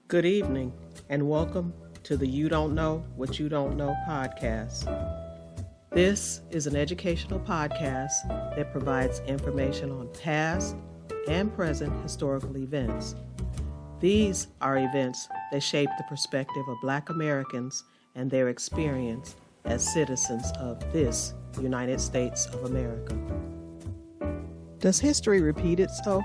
Good evening, and welcome to the You Don't Know What You Don't Know podcast. This is an educational podcast that provides information on past and present historical events. These are events that shape the perspective of Black Americans and their experience as citizens of this United States of America. Does history repeat itself?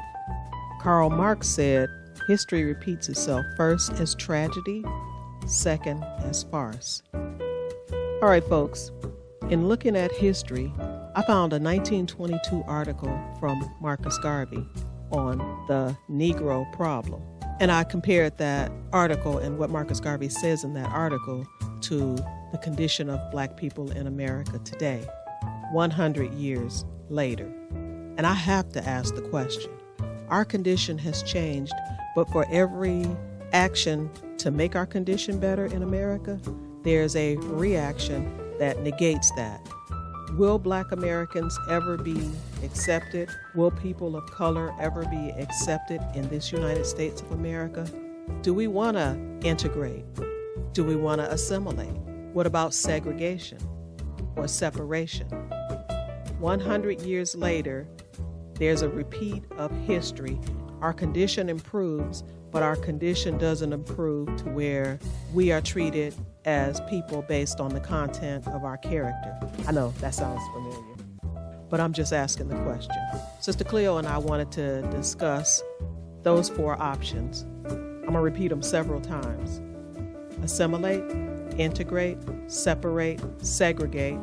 Karl Marx said, history repeats itself first as tragedy, second as farce. All right, folks, in looking at history, I found a 1922 article from Marcus Garvey on the Negro problem. And I compared that article and what Marcus Garvey says in that article to the condition of Black people in America today, 100 years later. And I have to ask the question, our condition has changed, but for every action to make our condition better in America, there's a reaction that negates that. Will Black Americans ever be accepted? Will people of color ever be accepted in this United States of America? Do we want to integrate? Do we want to assimilate? What about segregation or separation? 100 years later, there's a repeat of history. Our condition improves, but our condition doesn't improve to where we are treated as people based on the content of our character. I know that sounds familiar, but I'm just asking the question. Sister Cleo and I wanted to discuss those four options. I'm going to repeat them several times. Assimilate, integrate, separate, segregate,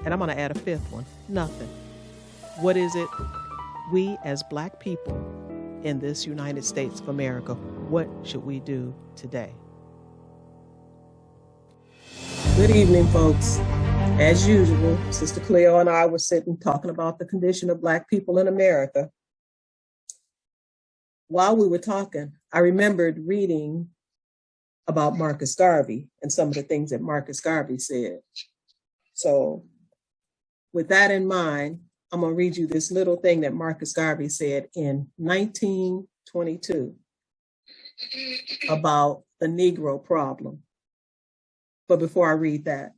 and I'm going to add a fifth one, nothing. What is it we as Black people in this United States of America, what should we do today? Good evening, folks. As usual, Sister Cleo and I were sitting talking about the condition of Black people in America. While we were talking, I remembered reading about Marcus Garvey and some of the things that Marcus Garvey said. So with that in mind, I'm going to read you this little thing that Marcus Garvey said in 1922 about the Negro problem. But before I read that,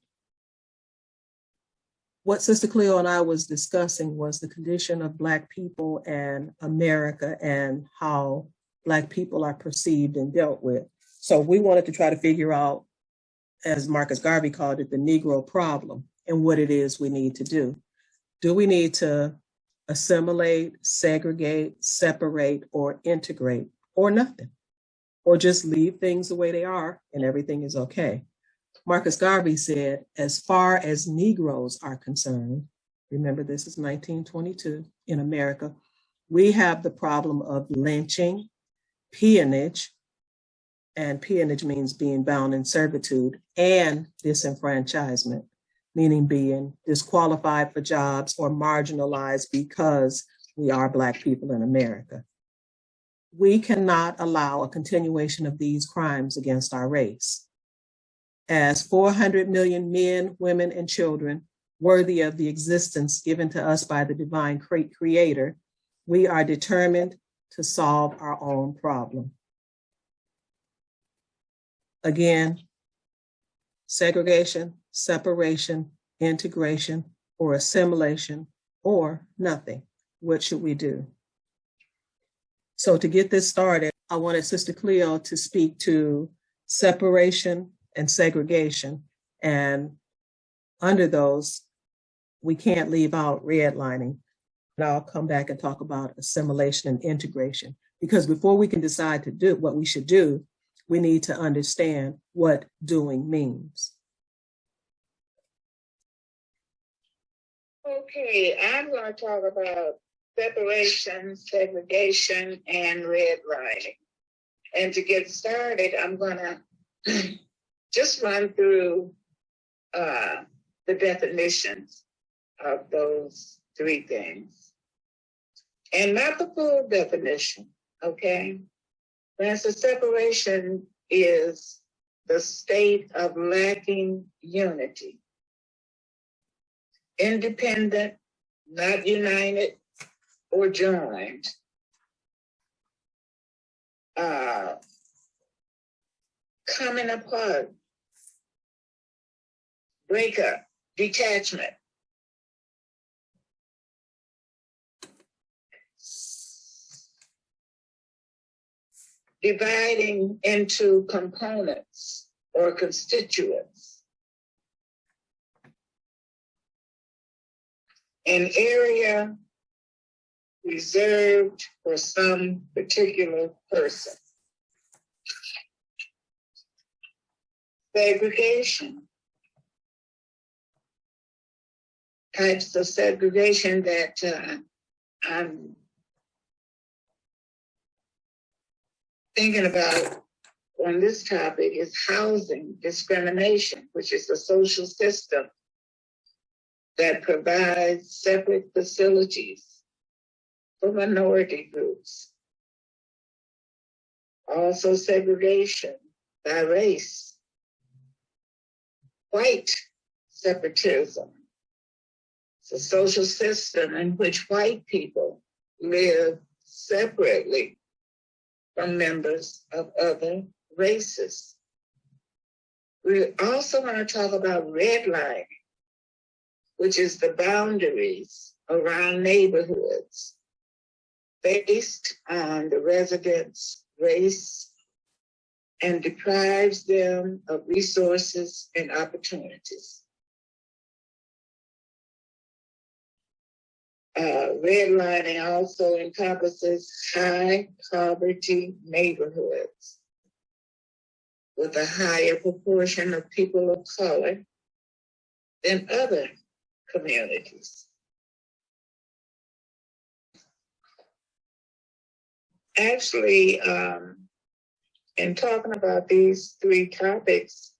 what Sister Cleo and I was discussing was the condition of Black people and America and how Black people are perceived and dealt with. So we wanted to try to figure out, as Marcus Garvey called it, the Negro problem and what it is we need to do. Do we need to assimilate, segregate, separate, or integrate, or nothing? Or just leave things the way they are and everything is okay? Marcus Garvey said, as far as Negroes are concerned, remember this is 1922 in America, we have the problem of lynching, peonage, and peonage means being bound in servitude, and disenfranchisement, meaning being disqualified for jobs or marginalized because we are Black people in America. We cannot allow a continuation of these crimes against our race. As 400 million men, women, and children worthy of the existence given to us by the divine creator, we are determined to solve our own problem. Again, segregation, separation, integration, or assimilation, or nothing. What should we do? So to get this started, I wanted Sister Cleo to speak to separation and segregation. And under those, we can't leave out redlining. And I'll come back and talk about assimilation and integration. Because before we can decide to do what we should do, we need to understand what doing means. Okay, I'm going to talk about separation, segregation, and redlining. And to get started, I'm going to just run through the definitions of those three things. And not the full definition, okay? For instance, separation is the state of lacking unity. Independent, not united or joined. coming apart, breakup, detachment. Dividing into components or constituents. An area reserved for some particular person. Segregation. Types of segregation that I'm thinking about on this topic is housing discrimination, which is a social system that provides separate facilities for minority groups. Also segregation by race, white separatism. It's a social system in which white people live separately from members of other races. We also want to talk about redlining, which is the boundaries around neighborhoods based on the residents' race and deprives them of resources and opportunities. Redlining also encompasses high poverty neighborhoods with a higher proportion of people of color than other communities. Actually, in talking about these three topics,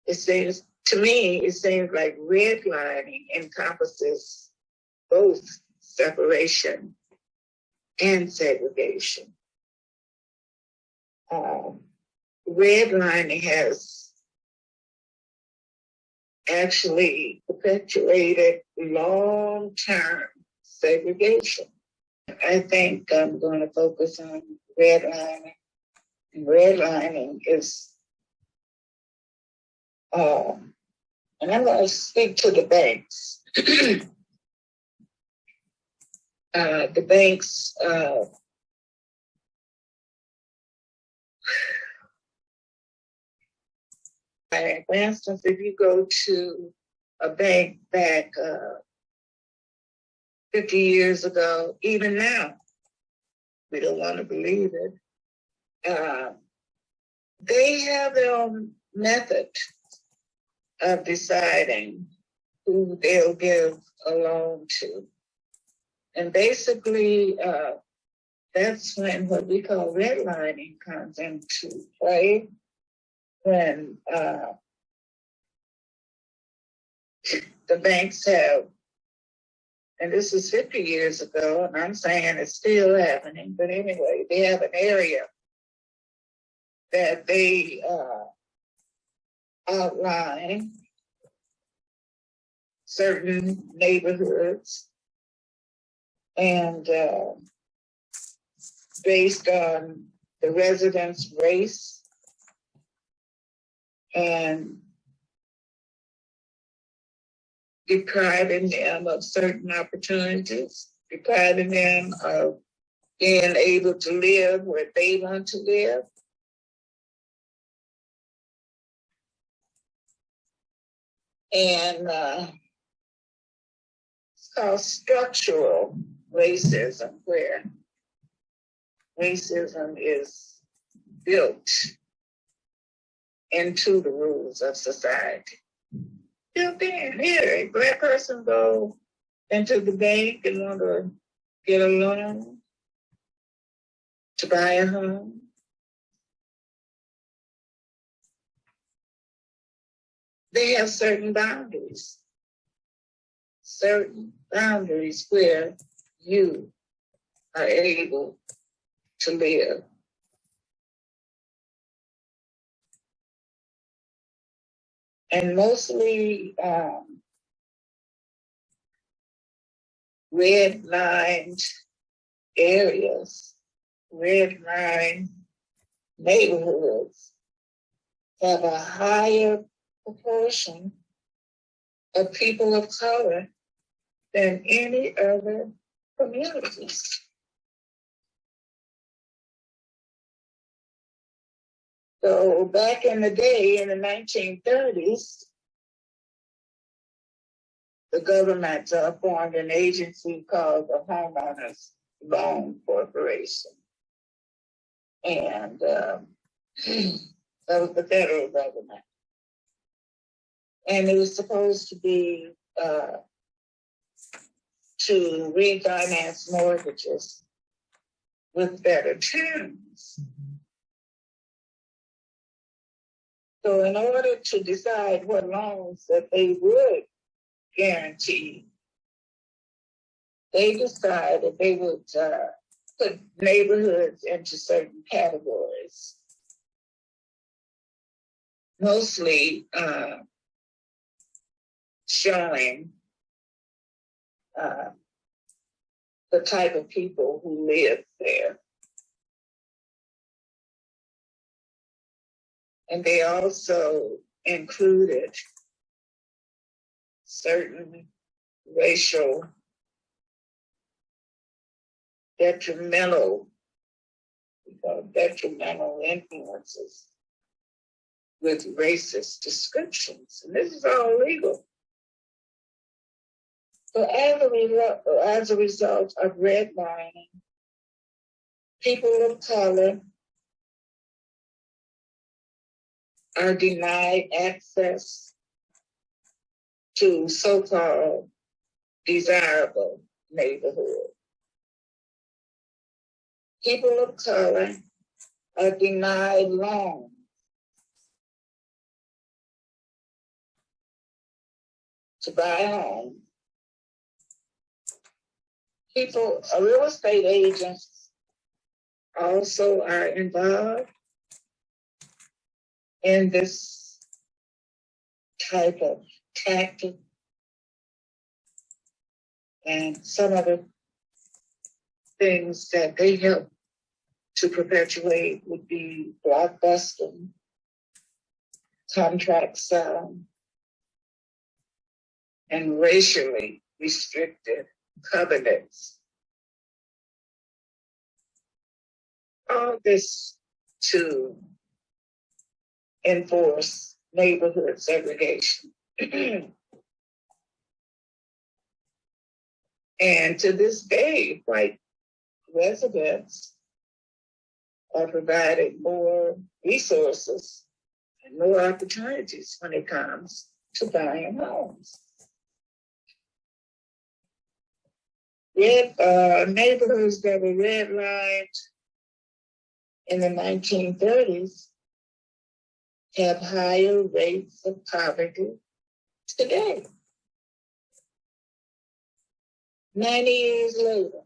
it seems like redlining encompasses both separation and segregation. Redlining has actually perpetuated long-term segregation. I think I'm going to focus on redlining. Redlining is, and I'm going to speak to the banks. The banks, for instance, if you go to a bank back 50 years ago, even now, we don't want to believe it, they have their own method of deciding who they'll give a loan to. And basically, that's when what we call redlining comes into play, when the banks have, and this is 50 years ago, and I'm saying it's still happening, but anyway, they have an area that they outline certain neighborhoods, and based on the residents' race and depriving them of certain opportunities, depriving them of being able to live where they want to live. And it's called structural racism, where racism is built into the rules of society. Built in. Here, a black person go into the bank and want to get a loan to buy a home. They have certain boundaries where you are able to live. And mostly red-lined areas, red-lined neighborhoods have a higher proportion of people of color than any other communities. So back in the day, in the 1930s, the government formed an agency called the Homeowners Loan Corporation. And that was the federal government. And it was supposed to be to refinance mortgages with better terms. So in order to decide what loans that they would guarantee, they decided they would put neighborhoods into certain categories, mostly showing the type of people who live there. And they also included certain racial detrimental influences with racist descriptions. And this is all legal. So as a result of redlining, people of color are denied access to so-called desirable neighborhoods. People of color are denied loans to buy homes. Real estate agents also are involved in this type of tactic. And some of the things that they help to perpetuate would be blockbusting, contract selling, and racially restricted covenants. All this to enforce neighborhood segregation. And to this day, white residents are provided more resources and more opportunities when it comes to buying homes. Neighborhoods that were redlined in the 1930s have higher rates of poverty today. 90 years later.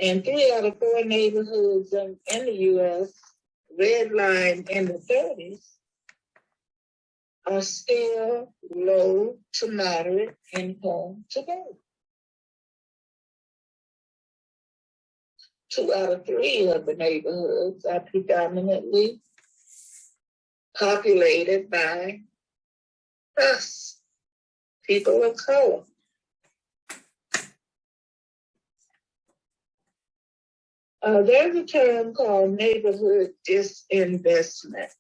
And 3 out of 4 neighborhoods in the U.S. redlined in the 30s are still low to moderate income today. 2 out of 3 of the neighborhoods are predominantly populated by us, people of color. There's a term called neighborhood disinvestment.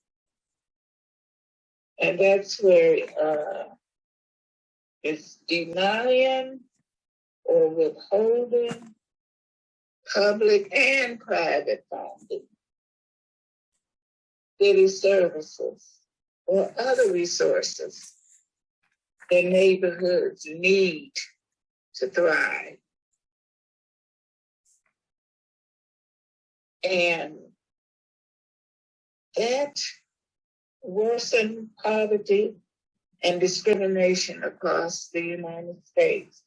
And that's where it's denying or withholding public and private funding, city services, or other resources that neighborhoods need to thrive. And that worsened poverty and discrimination across the United States.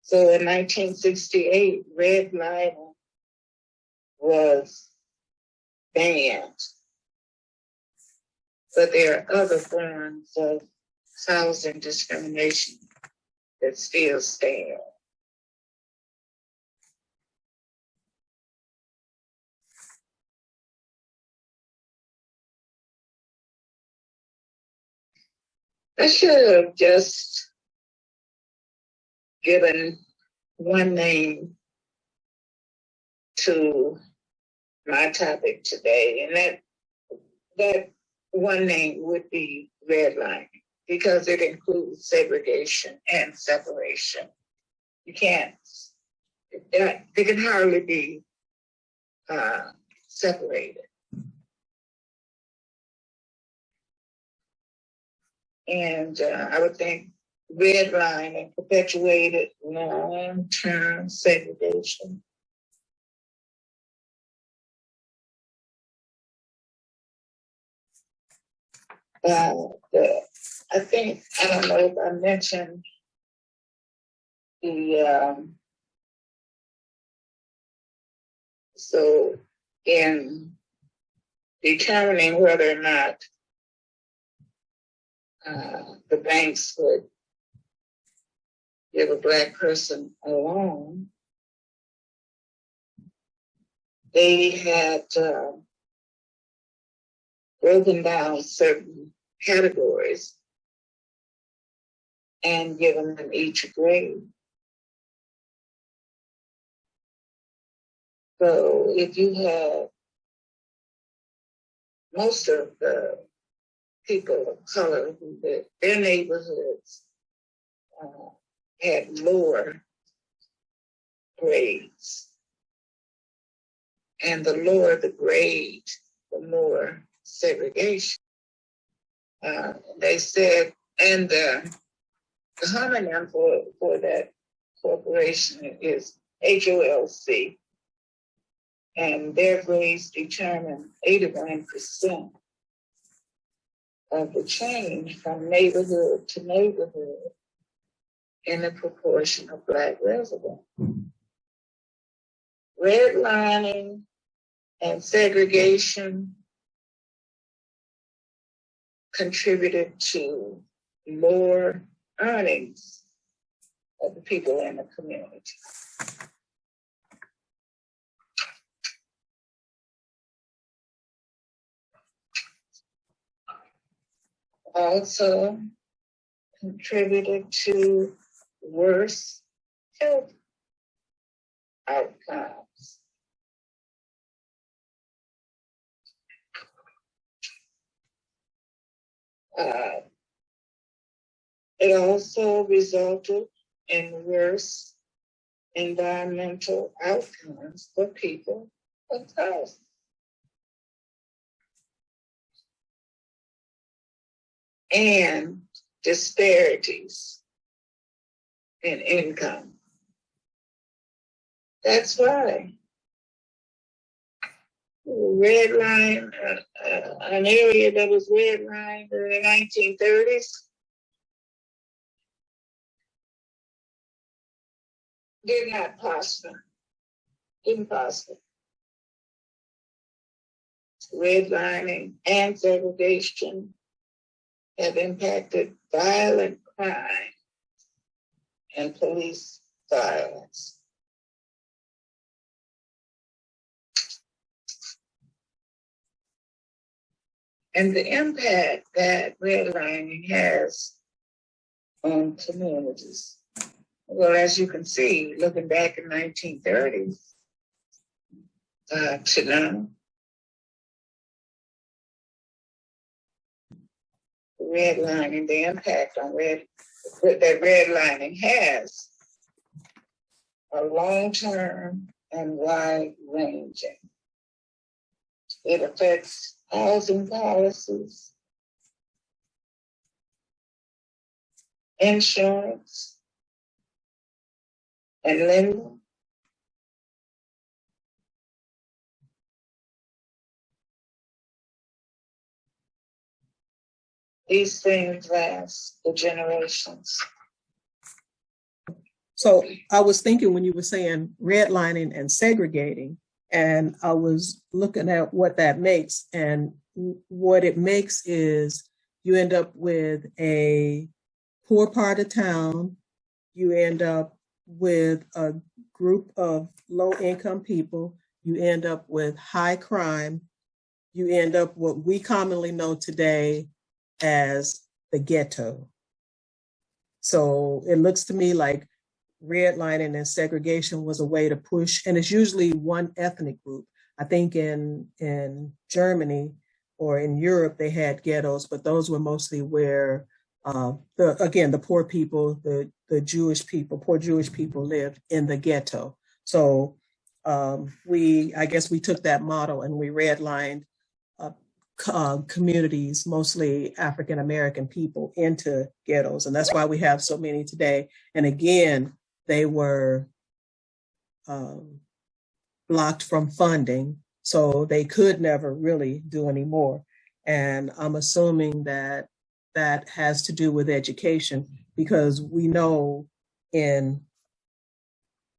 So in 1968, redlining was banned. But there are other forms of housing discrimination that still stand. I should have just given one name to my topic today, and that one name would be redlining, because it includes segregation and separation. You can't, they can hardly be separated. And I would think redlining perpetuated long-term segregation. I think, I don't know if I mentioned so in determining whether or not the banks would give a Black person a loan, they had broken down certain categories and given them each a grade. So if you have most of the people of color who their neighborhoods had lower grades, and the lower the grade, the more segregation. They said, and the homonym for that corporation is HOLC, and their grades determine 81% of the change from neighborhood to neighborhood in the proportion of Black residents. Redlining and segregation contributed to lower earnings of the people in the community. Also contributed to worse health outcomes. It also resulted in worse environmental outcomes for people of color. And disparities in income. That's why redline, an area that was redlined in the 1930s, did not prosper. Didn't prosper. Redlining and segregation have impacted violent crime and police violence. And the impact that redlining has on communities. Well, as you can see, looking back in 1930s to now, redlining, the impact on that redlining has are long-term and wide-ranging. It affects housing policies, insurance, and lending. These things last for generations. So I was thinking when you were saying redlining and segregating, and I was looking at what that makes. And what it makes is you end up with a poor part of town. You end up with a group of low-income people. You end up with high crime. You end up what we commonly know today as the ghetto. So it looks to me like redlining and segregation was a way to push, and it's usually one ethnic group. I think in Germany or in Europe they had ghettos, but those were mostly where the poor people, the Jewish people, poor Jewish people lived in the ghetto. So I guess we took that model and we redlined communities, mostly African American people, into ghettos, and that's why we have so many today. And again, they were blocked from funding, so they could never really do any more. And I'm assuming that that has to do with education, because we know in,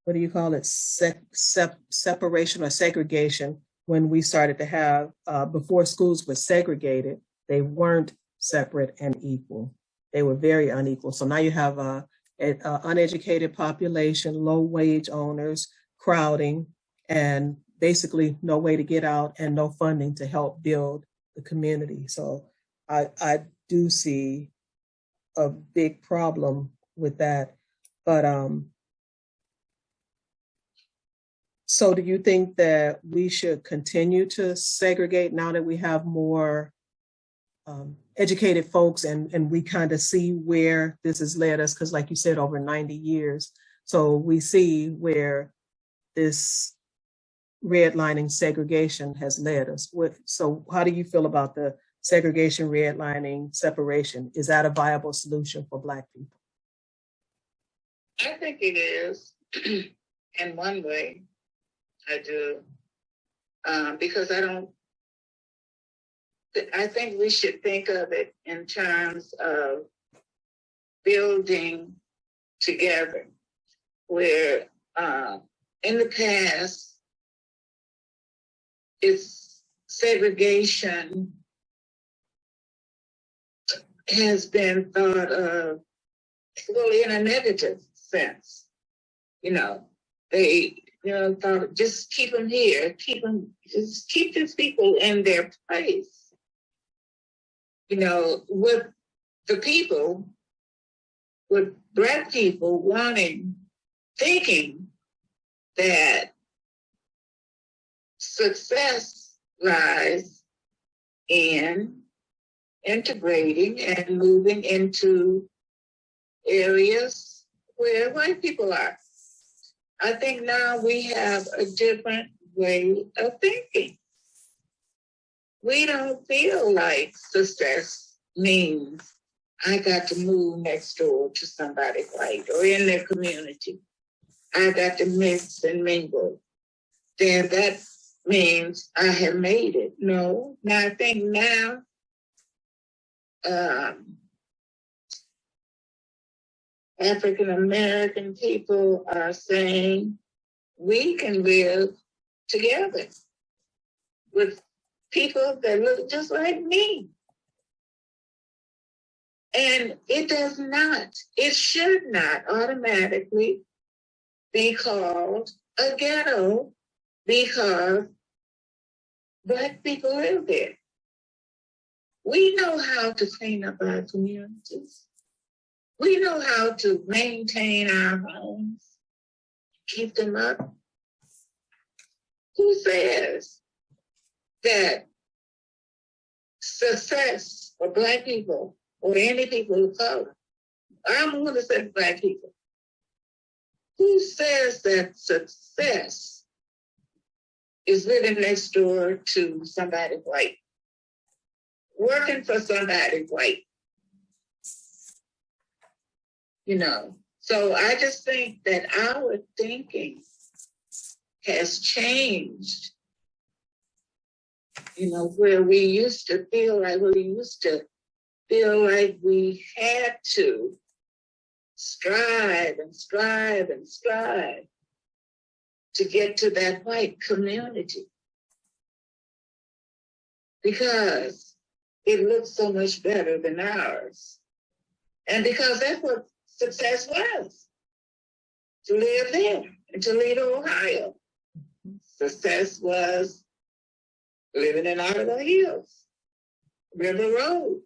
what do you call it, separation or segregation, when we started to have, before schools were segregated, they weren't separate and equal. They were very unequal. So now you have an uneducated population, low wage owners, crowding, and basically no way to get out and no funding to help build the community. So I do see a big problem with that. But so do you think that we should continue to segregate now that we have more educated folks and we kind of see where this has led us? Because like you said, over 90 years. So we see where this redlining segregation has led us. So how do you feel about the segregation, redlining, separation? Is that a viable solution for Black people? I think it is. In one way, I do. Because I think we should think of it in terms of building together, where in the past, it's segregation has been thought of, well, in a negative sense. They thought, just keep them here, just keep these people in their place. With the people, with Black people thinking that success lies in integrating and moving into areas where white people are. I think now we have a different way of thinking. We don't feel like success means I got to move next door to somebody white or in their community. I got to mix and mingle. Then that means I have made it. No. Now I think now African American people are saying we can live together with people that look just like me. And it should not automatically be called a ghetto because Black people live there. We know how to clean up our communities. We know how to maintain our homes, keep them up. Who says that success for Black people or any people of color, I'm going to say Black people, who says that success is living next door to somebody white, working for somebody white? So I just think that our thinking has changed, where we used to feel like we had to strive to get to that white community because it looks so much better than ours. And because that's what success was, to live there in Toledo, Ohio. Success was living in Ottawa Hills, River Road.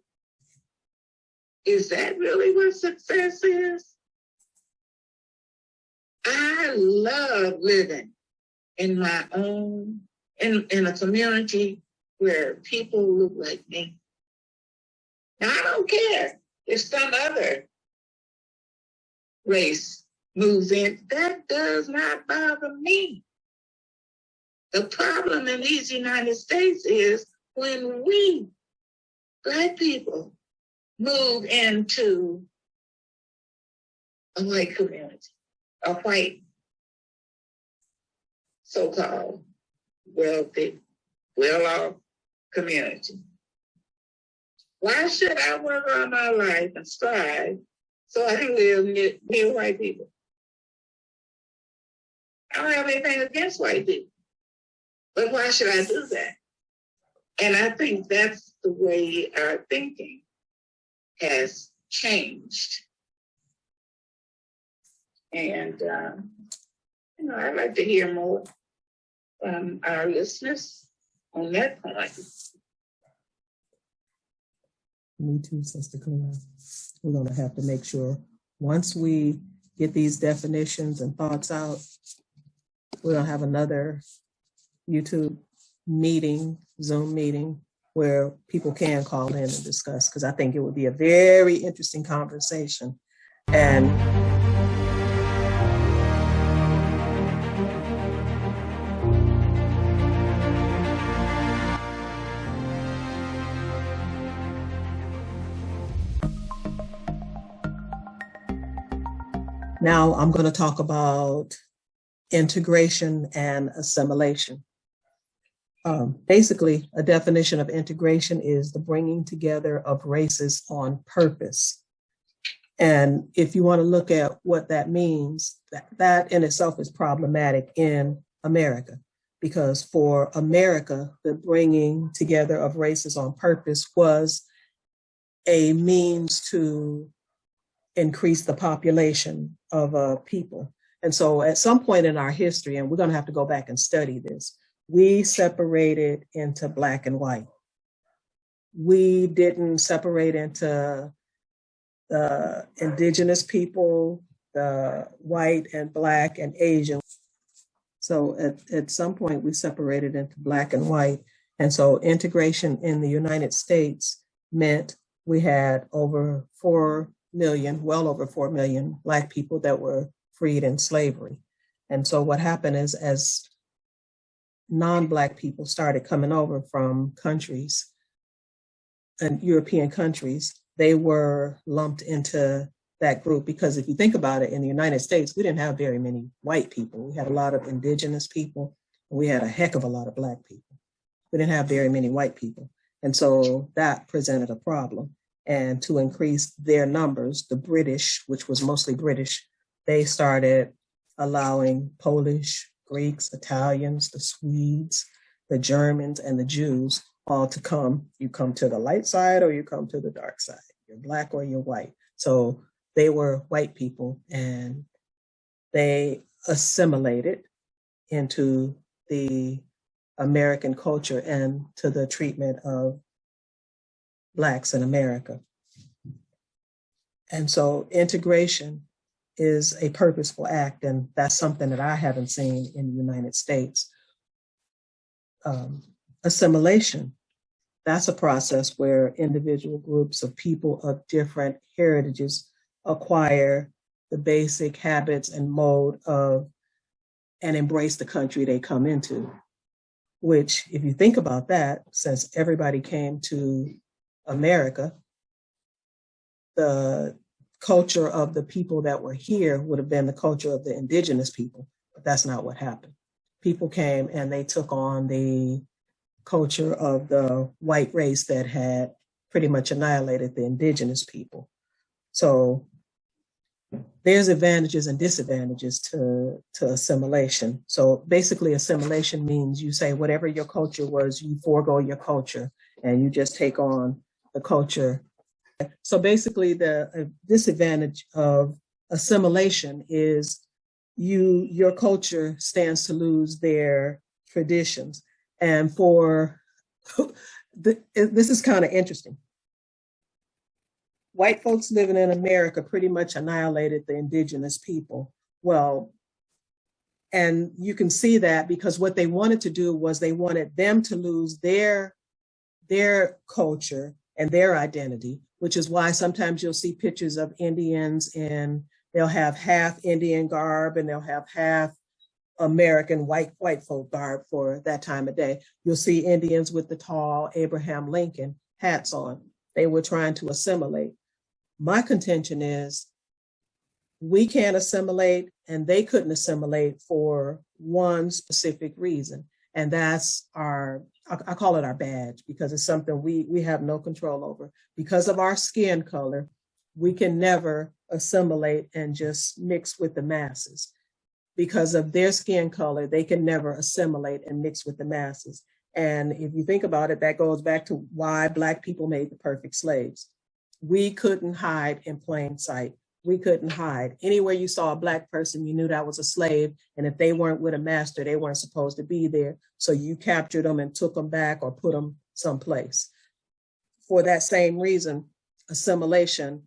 Is that really what success is? I love living in my own, in a community where people look like me. Now, I don't care if some other race moves in. That does not bother me. The problem in these United States is when we, Black people, move into a white community, a white so-called wealthy, well-off community. Why should I work all my life and strive so I can live near white people? I don't have anything against white people, but why should I do that? And I think that's the way our thinking has changed. And, I'd like to hear more from our listeners on that point. Me too, Sister Clara. We're going to have to make sure once we get these definitions and thoughts out, we're going to have another YouTube meeting, Zoom meeting, where people can call in and discuss, because I think it would be a very interesting conversation. And now I'm going to talk about integration and assimilation. Basically, a definition of integration is the bringing together of races on purpose. And if you want to look at what that means, that in itself is problematic in America, because for America, the bringing together of races on purpose was a means to increase the population of people. And so at some point in our history, and we're going to have to go back and study this, we separated into Black and white. We didn't separate into the indigenous people, the white and Black and Asian. So at some point we separated into Black and white. And so integration in the United States meant we had over 4 million, well over 4 million Black people that were freed in slavery. And so what happened is, as non-Black people started coming over from countries and European countries, they were lumped into that group, because if you think about it, in the United States, we didn't have very many white people. We had a lot of indigenous people, and we had a heck of a lot of Black people. We didn't have very many white people. And so that presented a problem. And to increase their numbers, the British, which was mostly British, they started allowing Polish, Greeks, Italians, the Swedes, the Germans, and the Jews all to come. You come to the light side or you come to the dark side. You're Black or you're white. So they were white people, and they assimilated into the American culture and to the treatment of Blacks in America. And so integration is a purposeful act, and that's something that I haven't seen in the United States. Assimilation, that's a process where individual groups of people of different heritages acquire the basic habits and mode of and embrace the country they come into, which, if you think about that, since everybody came to America, the culture of the people that were here would have been the culture of the indigenous people, but that's not what happened. People came and they took on the culture of the white race that had pretty much annihilated the indigenous people. So there's advantages and disadvantages to assimilation. So basically, assimilation means you say whatever your culture was, you forego your culture and you just take on the culture. So basically, the disadvantage of assimilation is your culture stands to lose their traditions. And for this is kind of interesting. white folks living in America pretty much annihilated the indigenous people. Well, and you can see that because what they wanted to do was they wanted them to lose their culture and their identity, which is why sometimes you'll see pictures of Indians and they'll have half Indian garb and they'll have half American white folk garb for that time of day. You'll see Indians with the tall Abraham Lincoln hats on. They were trying to assimilate. My contention is we can't assimilate and they couldn't assimilate for one specific reason. And that's I call it our badge because it's something we have no control over. Because of our skin color, we can never assimilate and just mix with the masses. Because of their skin color, they can never assimilate and mix with the masses. And if you think about it, that goes back to why Black people made the perfect slaves. We couldn't hide in plain sight. We couldn't hide. Anywhere you saw a Black person, you knew that was a slave. And if they weren't with a master, they weren't supposed to be there. So you captured them and took them back or put them someplace. For that same reason, assimilation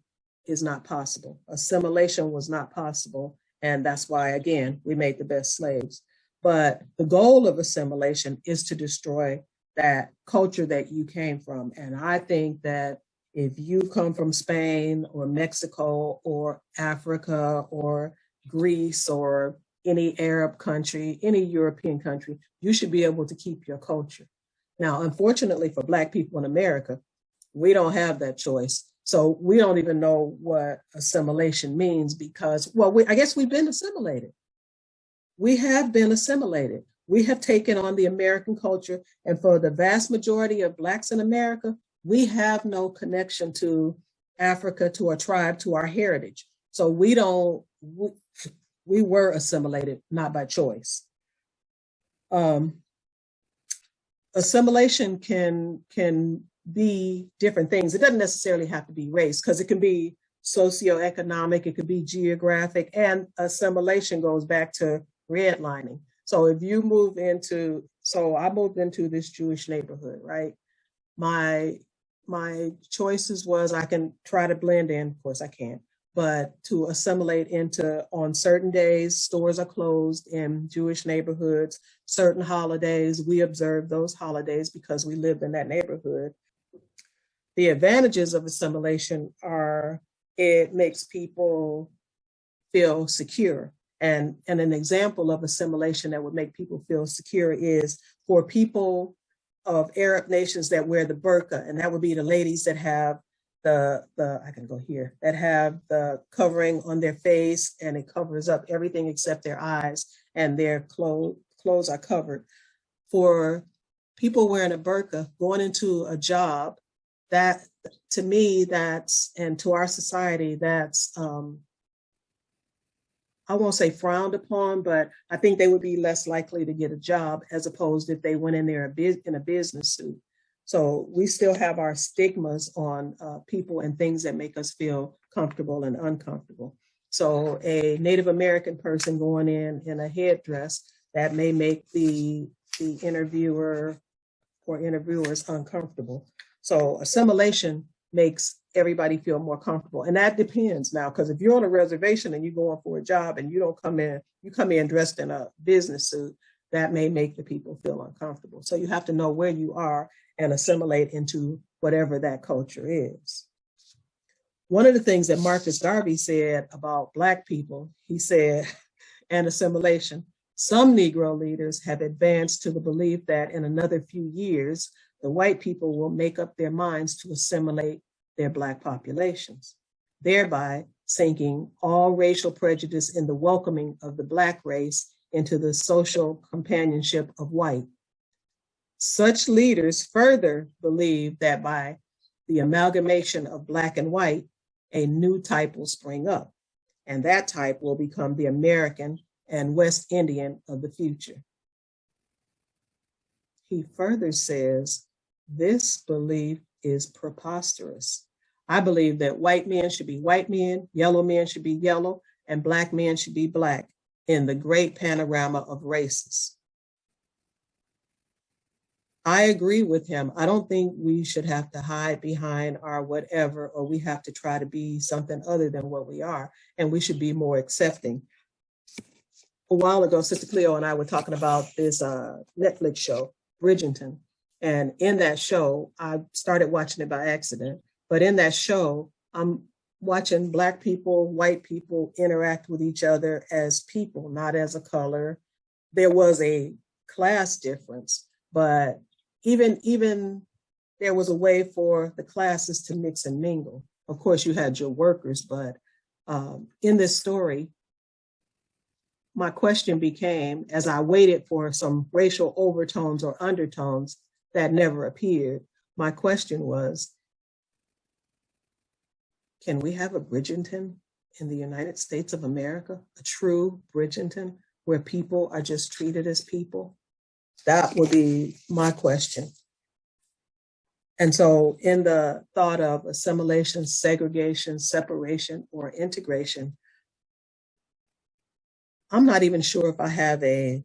is not possible. Assimilation was not possible. And that's why, again, we made the best slaves. But the goal of assimilation is to destroy that culture that you came from. And I think that if you come from Spain or Mexico or Africa or Greece or any Arab country, any European country, you should be able to keep your culture. Now, unfortunately for Black people in America, we don't have that choice. So we don't even know what assimilation means because, well, I guess we've been assimilated. We have been assimilated. We have taken on the American culture. And for the vast majority of Blacks in America, we have no connection to Africa, to our tribe, to our heritage. So we were assimilated, not by choice. Assimilation can be different things. It doesn't necessarily have to be race because it can be socioeconomic, it could be geographic, and assimilation goes back to redlining. So if you move into, I moved into this Jewish neighborhood, right? My choices was I can try to blend in, of course I can't, but to assimilate into, on certain days, stores are closed in Jewish neighborhoods, certain holidays, we observe those holidays because we lived in that neighborhood. The advantages of assimilation are it makes people feel secure. And an example of assimilation that would make people feel secure is for people of Arab nations that wear the burqa, and that would be the ladies that have that have the covering on their face and it covers up everything except their eyes and their clothes are covered. For people wearing a burqa, going into a job, that to me, and to our society, that's, I won't say frowned upon, but I think they would be less likely to get a job as opposed if they went in there in a business suit. So we still have our stigmas on people and things that make us feel comfortable and uncomfortable. So a Native American person going in a headdress, that may make the interviewer or interviewers uncomfortable. So assimilation makes everybody feel more comfortable. And that depends now, because if you're on a reservation and you're going for a job and you come in dressed in a business suit, that may make the people feel uncomfortable. So you have to know where you are and assimilate into whatever that culture is. One of the things that Marcus Garvey said about Black people, he said, and assimilation, some Negro leaders have advanced to the belief that in another few years, the white people will make up their minds to assimilate their Black populations, thereby sinking all racial prejudice in the welcoming of the Black race into the social companionship of white. Such leaders further believe that by the amalgamation of Black and white, a new type will spring up, and that type will become the American and West Indian of the future. He further says, this belief is preposterous. I believe that white men should be white men, yellow men should be yellow, and Black men should be Black in the great panorama of races. I agree with him. I don't think we should have to hide behind our whatever, or we have to try to be something other than what we are. And we should be more accepting. A while ago, Sister Cleo and I were talking about this Netflix show, Bridgerton. And in that show, I started watching it by accident. But in that show, I'm watching Black people, white people interact with each other as people, not as a color. There was a class difference, but even there was a way for the classes to mix and mingle. Of course, you had your workers, but in this story, my question became, as I waited for some racial overtones or undertones that never appeared, my question was, can we have a Bridgerton in the United States of America, a true Bridgerton where people are just treated as people? That would be my question. And so in the thought of assimilation, segregation, separation, or integration, I'm not even sure if I have a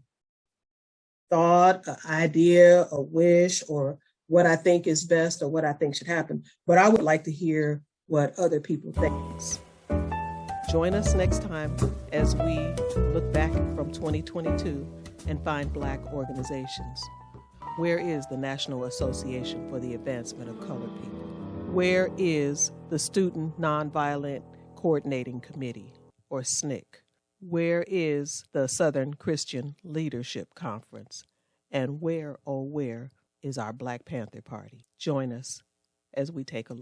thought, an idea, a wish, or what I think is best or what I think should happen. But I would like to hear what other people think. Join us next time as we look back from 2022 and find Black organizations. Where is the National Association for the Advancement of Colored People? Where is the Student Nonviolent Coordinating Committee, or SNCC? Where is the Southern Christian Leadership Conference? And where, oh where, is our Black Panther Party? Join us as we take a look.